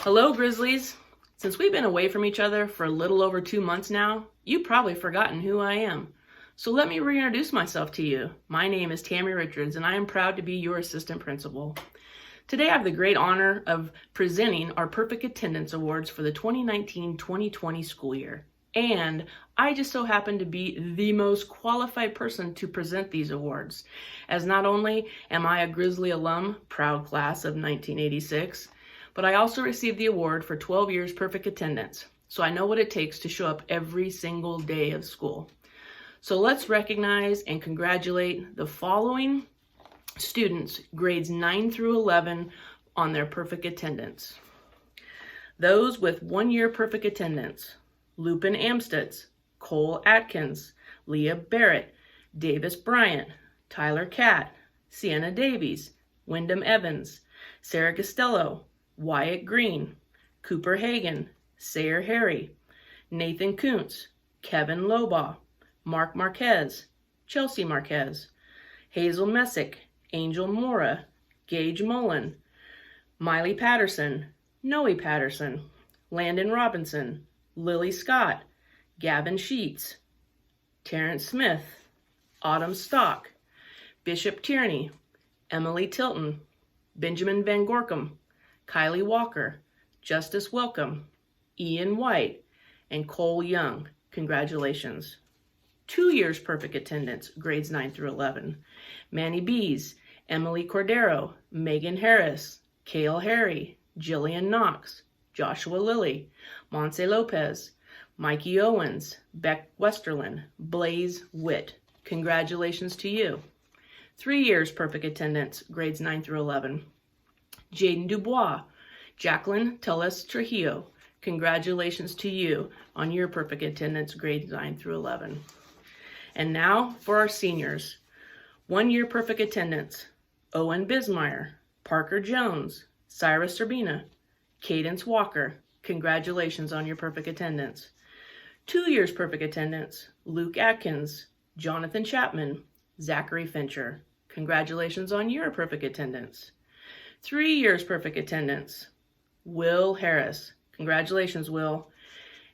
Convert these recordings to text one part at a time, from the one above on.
Hello, Grizzlies. Since we've been away from each other for a little over 2 months now, you've probably forgotten who I am. So let me reintroduce myself to you. My name is Tammy Richards, and I am proud to be your assistant principal. Today I have the great honor of presenting our Perfect Attendance Awards for the 2019-2020 school year. And I just so happen to be the most qualified person to present these awards, as not only am I a Grizzly alum, proud class of 1986, but I also received the award for 12 years perfect attendance. So I know what it takes to show up every single day of school. So let's recognize and congratulate the following students, grades 9 through 11, on their perfect attendance. Those with 1 year perfect attendance: Lupin Amstutz, Cole Atkins, Leah Barrett, Davis Bryant, Tyler Catt, Sienna Davies, Wyndham Evans, Sarah Costello, Wyatt Green, Cooper Hagan, Sayer Harry, Nathan Kuntz, Kevin Lobaugh, Mark Marquez, Chelsea Marquez, Hazel Messick, Angel Mora, Gage Mullen, Miley Patterson, Noe Patterson, Landon Robinson, Lily Scott, Gavin Sheets, Terrence Smith, Autumn Stock, Bishop Tierney, Emily Tilton, Benjamin Van Gorkum, Kylie Walker, Justice Welcome, Ian White, and Cole Young. Congratulations. 2 years perfect attendance, grades 9 through 11. Manny Bees, Emily Cordero, Megan Harris, Kale Harry, Jillian Knox, Joshua Lilly, Monse Lopez, Mikey Owens, Beck Westerlin, Blaze Witt. Congratulations to you. 3 years perfect attendance, grades 9 through 11. Jaden Dubois, Jacqueline Teles Trujillo. Congratulations to you on your perfect attendance, grades 9 through 11. And now for our seniors. 1 year perfect attendance: Owen Bismeyer, Parker Jones, Cyrus Urbina, Cadence Walker. Congratulations on your perfect attendance. 2 years perfect attendance: Luke Atkins, Jonathan Chapman, Zachary Fincher. Congratulations on your perfect attendance. 3 years perfect attendance: Will Harris. Congratulations, Will.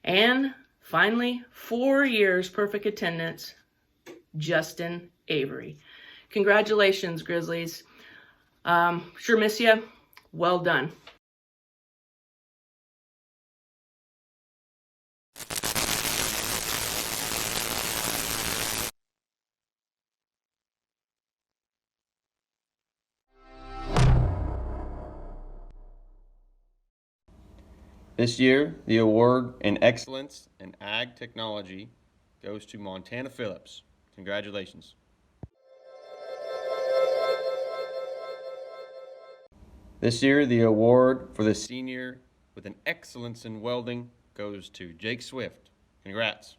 And finally, 4 years perfect attendance: Justin Avery. Congratulations, Grizzlies. Sure miss you. Well done. This year, the award in Excellence in Ag Technology goes to Montana Phillips. Congratulations. This year, the award for the senior with an Excellence in Welding goes to Jake Swift. Congrats.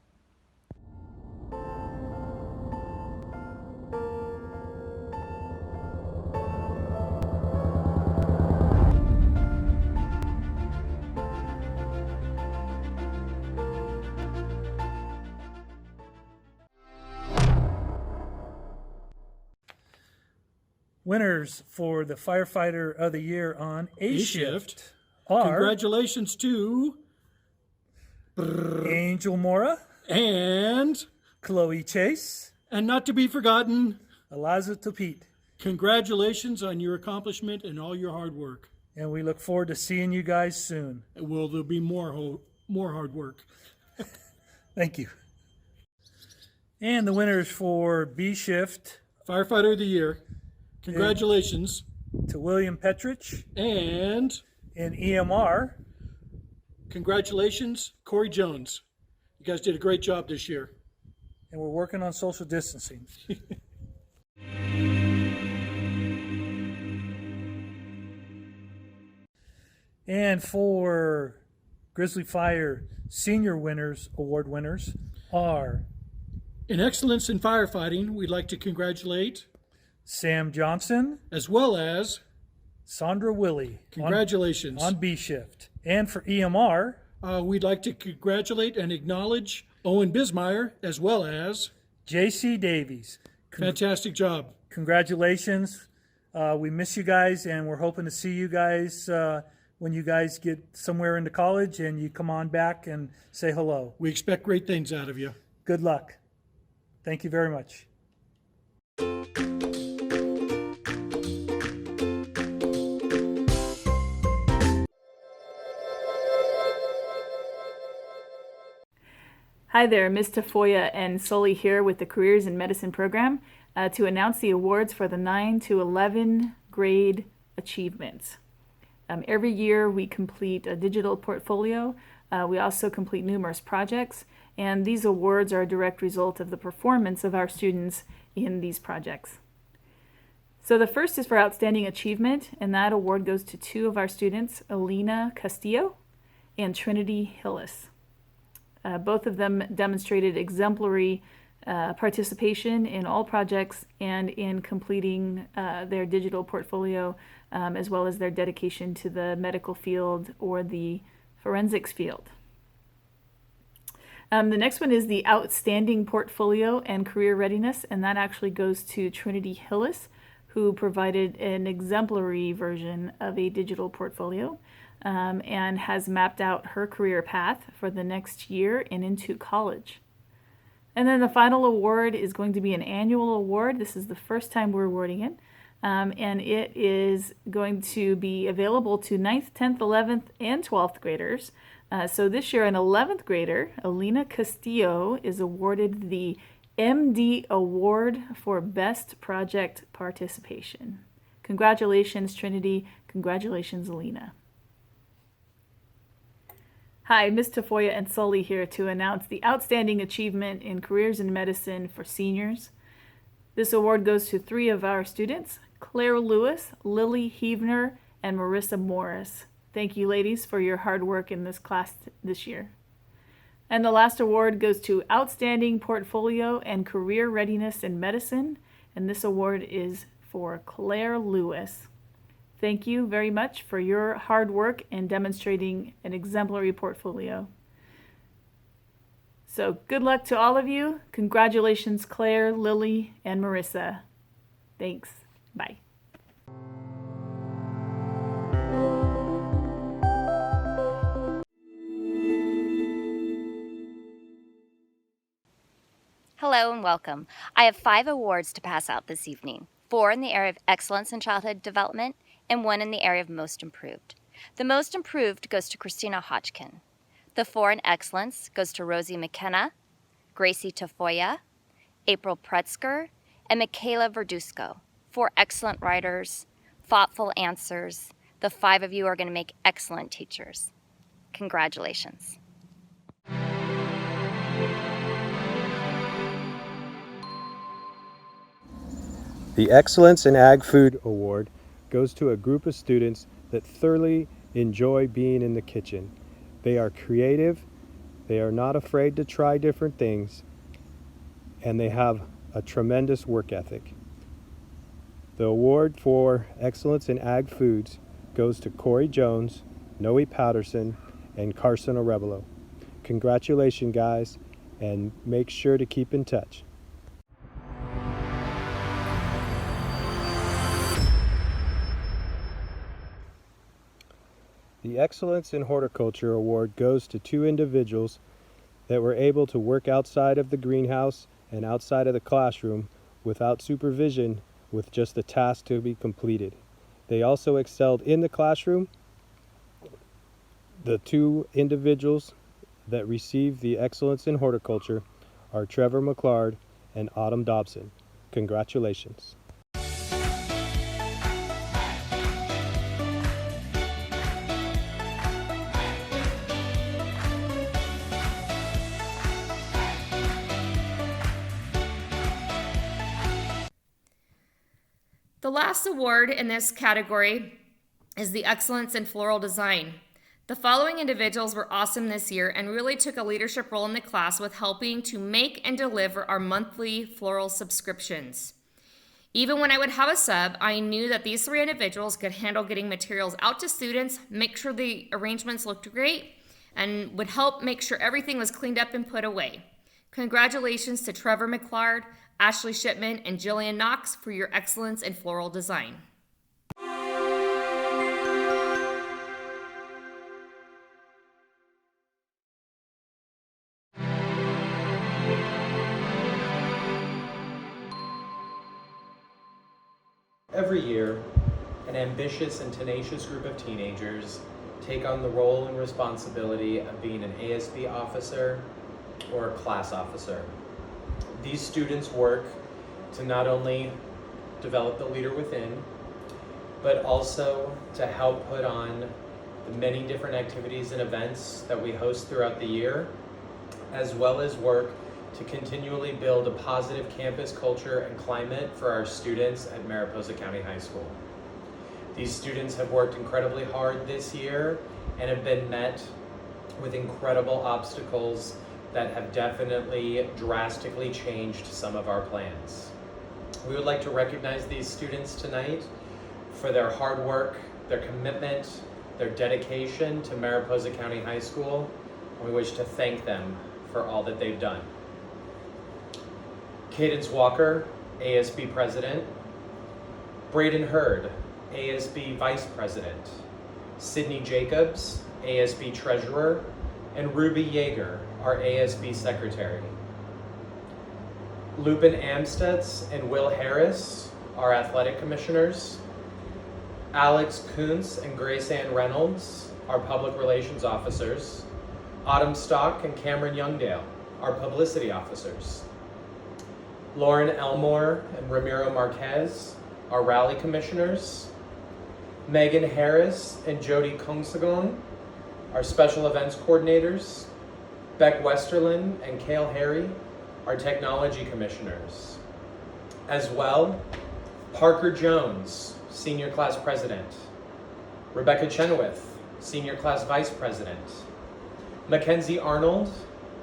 Winners for the Firefighter of the Year on A-Shift are Congratulations to Angel Mora and Chloe Chase, and not to be forgotten, Eliza Topete. congratulations on your accomplishment and all your hard work. And we look forward to seeing you guys soon. Will there be more hard work? Thank you. And the winners for B-Shift Firefighter of the Year, congratulations. to William Petrich. And In EMR, congratulations, Corey Jones. You guys did a great job this year. and we're working on social distancing. And for Grizzly Fire Senior Winners, Award winners are In Excellence in Firefighting, we'd like to congratulate, Sam Johnson, as well as, Sandra Willie. congratulations. On B-Shift. And for EMR, We'd like to congratulate and acknowledge Owen Bismeyer, as well as, J.C. Davies. fantastic job. Congratulations. We miss you guys, and we're hoping to see you guys when you guys get somewhere into college and you come on back and say hello. We expect great things out of you. Good luck. Thank you very much. Hi there, Ms. Tafoya and Sully here with the Careers in Medicine program to announce the awards for the 9 to 11 grade achievements. Every year we complete a digital portfolio. We also complete numerous projects, and these awards are a direct result of the performance of our students in these projects. So the first is for Outstanding Achievement, and that award goes to two of our students, Alina Castillo and Trinity Hillis. Both of them demonstrated exemplary participation in all projects and in completing their digital portfolio, as well as their dedication to the medical field or the forensics field. The next one is the Outstanding Portfolio and Career Readiness, and that actually goes to Trinity Hillis, who provided an exemplary version of a digital portfolio. And has mapped out her career path for the next year and into college. And then the final award is going to be an annual award. This is the first time we're awarding it. And it is going to be available to 9th, 10th, 11th, and 12th graders. So this year, an 11th grader, Alina Castillo, is awarded the MD Award for Best Project Participation. Congratulations, Trinity. Congratulations, Alina. Hi, Ms. Tafoya and Sully here to announce the Outstanding Achievement in Careers in Medicine for Seniors. This award goes to three of our students, Claire Lewis, Lily Heavner, and Marissa Morris. Thank you, ladies, for your hard work in this class this year. And the last award goes to Outstanding Portfolio and Career Readiness in Medicine, and this award is for Claire Lewis. Thank you very much for your hard work in demonstrating an exemplary portfolio. So good luck to all of you. Congratulations, Claire, Lily, and Marissa. Thanks. Bye. Hello and welcome. I have 5 awards to pass out this evening, 4 in the area of excellence in childhood development and 1 in the area of most improved. The most improved goes to Christina Hodgkin. The 4 in excellence goes to Rosie McKenna, Gracie Tafoya, April Pretzker, and Michaela Verdusco. 4 excellent writers, thoughtful answers. The 5 of you are going to make excellent teachers. Congratulations. The Excellence in Ag Food Award goes to a group of students that thoroughly enjoy being in the kitchen. They are creative, they are not afraid to try different things, and they have a tremendous work ethic. The award for Excellence in Ag Foods goes to Corey Jones, Noe Patterson, and Carson Arevalo. Congratulations, guys, and make sure to keep in touch. The Excellence in Horticulture Award goes to 2 individuals that were able to work outside of the greenhouse and outside of the classroom without supervision, with just a task to be completed. They also excelled in the classroom. The 2 individuals that received the Excellence in Horticulture are Trevor McClard and Autumn Dobson. Congratulations. The last award in this category is the Excellence in Floral Design. The following individuals were awesome this year and really took a leadership role in the class with helping to make and deliver our monthly floral subscriptions. Even when I would have a sub, I knew that these 3 individuals could handle getting materials out to students, make sure the arrangements looked great, and would help make sure everything was cleaned up and put away. Congratulations to Trevor McClard, Ashley Shipman, and Jillian Knox for your excellence in floral design. Every year, an ambitious and tenacious group of teenagers take on the role and responsibility of being an ASB officer or a class officer. These students work to not only develop the leader within, but also to help put on the many different activities and events that we host throughout the year, as well as work to continually build a positive campus culture and climate for our students at Mariposa County High School. These students have worked incredibly hard this year and have been met with incredible obstacles that have definitely drastically changed some of our plans. We would like to recognize these students tonight for their hard work, their commitment, their dedication to Mariposa County High School, and we wish to thank them for all that they've done. Cadence Walker, ASB President. Braden Hurd, ASB Vice President. Sydney Jacobs, ASB Treasurer, and Ruby Yeager, our ASB Secretary. Lupin Amstutz and Will Harris, our Athletic Commissioners. Alex Kuntz and Grace Ann Reynolds, our Public Relations Officers. Autumn Stock and Cameron Youngdale, our Publicity Officers. Lauren Elmore and Ramiro Marquez, our Rally Commissioners. Megan Harris and Jody Kungsagon, our Special Events Coordinators. Beck Westerlin and Cale Harry, our Technology Commissioners. As well, Parker Jones, Senior Class President. Rebecca Chenoweth, Senior Class Vice President. Mackenzie Arnold,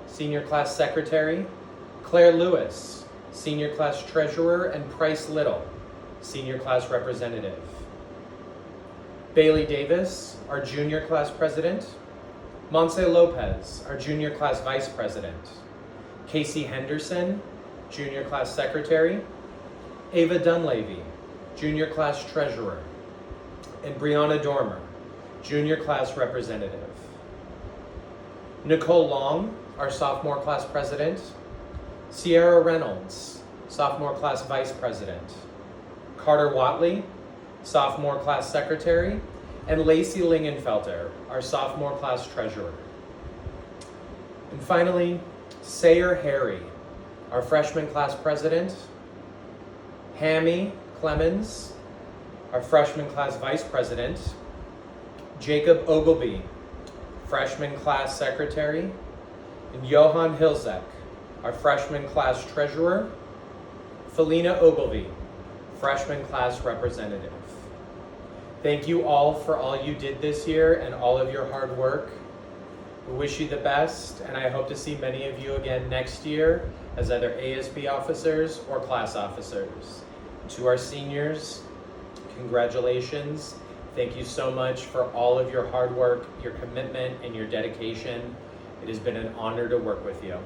Senior Class Secretary. Claire Lewis, Senior Class Treasurer, and Price Little, Senior Class Representative. Bailey Davis, our Junior Class President. Monse Lopez, our Junior Class Vice President. Casey Henderson, Junior Class Secretary. Ava Dunleavy, Junior Class Treasurer. And Brianna Dormer, Junior Class Representative. Nicole Long, our Sophomore Class President. Sierra Reynolds, Sophomore Class Vice President. Carter Watley, Sophomore Class Secretary. And Lacey Lingenfelter, our Sophomore Class Treasurer. And finally, Sayer Harry, our Freshman Class President. Hammy Clemens, our Freshman Class Vice President. Jacob Ogilby, Freshman Class Secretary. And Johan Hilzek, our Freshman Class Treasurer. Felina Ogilvy, Freshman Class Representative. Thank you all for all you did this year and all of your hard work. We wish you the best, and I hope to see many of you again next year as either ASB officers or class officers. To our seniors, congratulations. Thank you so much for all of your hard work, your commitment, and your dedication. It has been an honor to work with you.